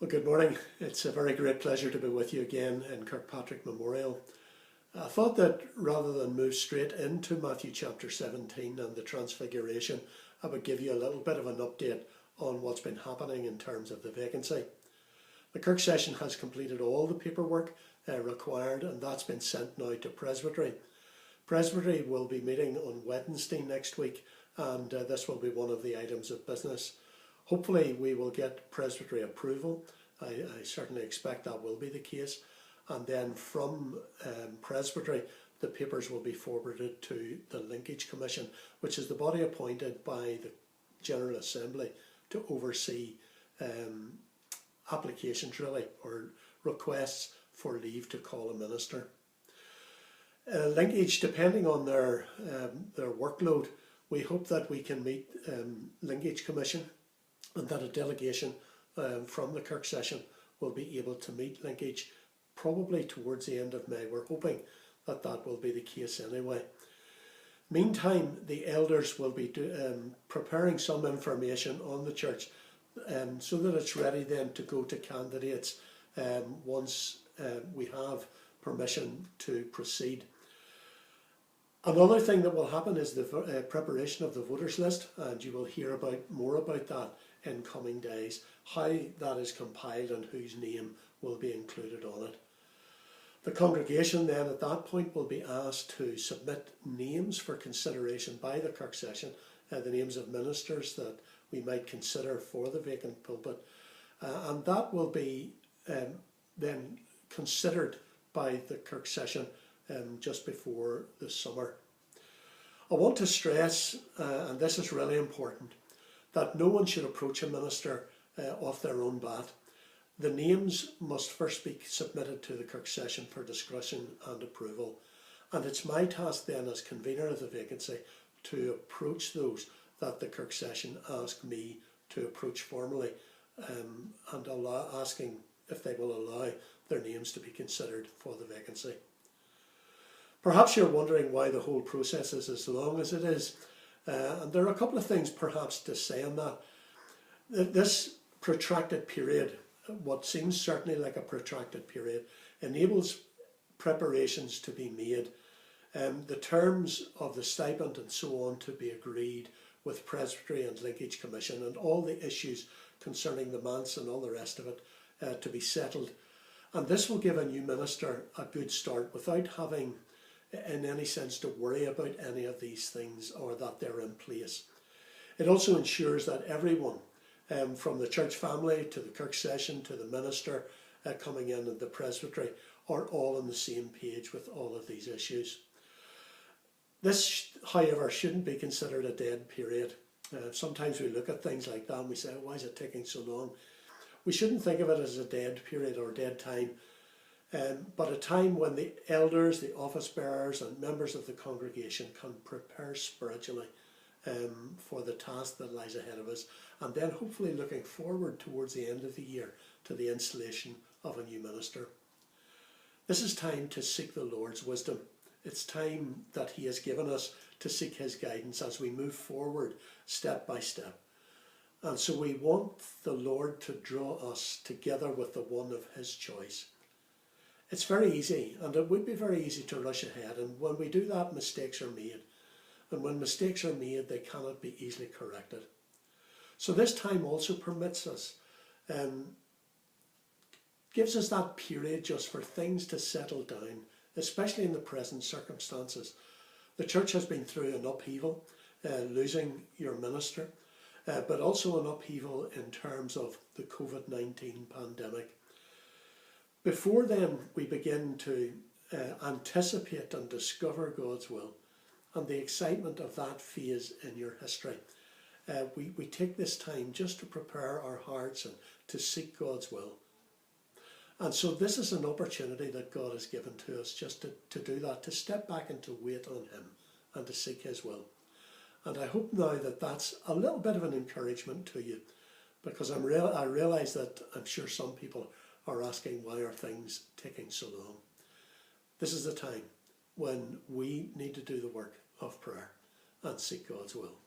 Well, good morning. It's a very great pleasure to be with you again in Kirkpatrick Memorial. I thought that rather than move straight into Matthew chapter 17 and the Transfiguration, I would give you a little bit of an update on what's been happening in terms of the vacancy. The Kirk session has completed all the paperwork required, and that's been sent now to Presbytery. Presbytery will be meeting on Wednesday next week, and this will be one of the items of business. Hopefully we will get Presbytery approval. I certainly expect that will be the case. And then from Presbytery, the papers will be forwarded to the Linkage Commission, which is the body appointed by the General Assembly to oversee applications really, or requests for leave to call a minister. Linkage, depending on their workload, we hope that we can meet Linkage Commission, and that a delegation from the Kirk session will be able to meet Linkage probably towards the end of May. We're hoping that that will be the case anyway. Meantime, the elders will be preparing some information on the church so that it's ready then to go to candidates once we have permission to proceed. Another thing that will happen is the preparation of the voters list, and you will hear more about that in coming days, how that is compiled and whose name will be included on it. The congregation then at that point will be asked to submit names for consideration by the Kirk session, the names of ministers that we might consider for the vacant pulpit, and that will be then considered by the Kirk session just before the summer. I want to stress, and this is really important, that no one should approach a minister off their own bat. The names must first be submitted to the Kirk session for discussion and approval, and it's my task then as convener of the vacancy to approach those that the Kirk session ask me to approach formally, and asking if they will allow their names to be considered for the vacancy. Perhaps you're wondering why the whole process is as long as it is. And there are a couple of things perhaps to say on that. This protracted period, what seems certainly like a protracted period, enables preparations to be made, the terms of the stipend and so on to be agreed with Presbytery and Linkage Commission, and all the issues concerning the manse and all the rest of it to be settled. And this will give a new minister a good start without having in any sense to worry about any of these things or that they're in place. It also ensures that everyone from the church family to the Kirk session to the minister coming in and the presbytery are all on the same page with all of these issues. This, however, shouldn't be considered a dead period. Sometimes we look at things like that and we say, why is it taking so long? We shouldn't think of it as a dead period or a dead time. But a time when the elders, the office bearers and members of the congregation can prepare spiritually for the task that lies ahead of us, and then hopefully looking forward towards the end of the year to the installation of a new minister. This is time to seek the Lord's wisdom. It's time that He has given us to seek His guidance as we move forward step by step. And so we want the Lord to draw us together with the one of His choice. It's very easy, and it would be very easy to rush ahead, and when we do that, mistakes are made. And when mistakes are made, they cannot be easily corrected. So this time also permits us, gives us that period just for things to settle down, especially in the present circumstances. The church has been through an upheaval, losing your minister, but also an upheaval in terms of the COVID-19 pandemic. Before then, we begin to anticipate and discover God's will and the excitement of that phase in your history. We take this time just to prepare our hearts and to seek God's will. And so this is an opportunity that God has given to us just to do that, to step back and to wait on Him and to seek His will. And I hope now that that's a little bit of an encouragement to you, because I realise that I'm sure some people are asking, why are things taking so long? This is the time when we need to do the work of prayer and seek God's will.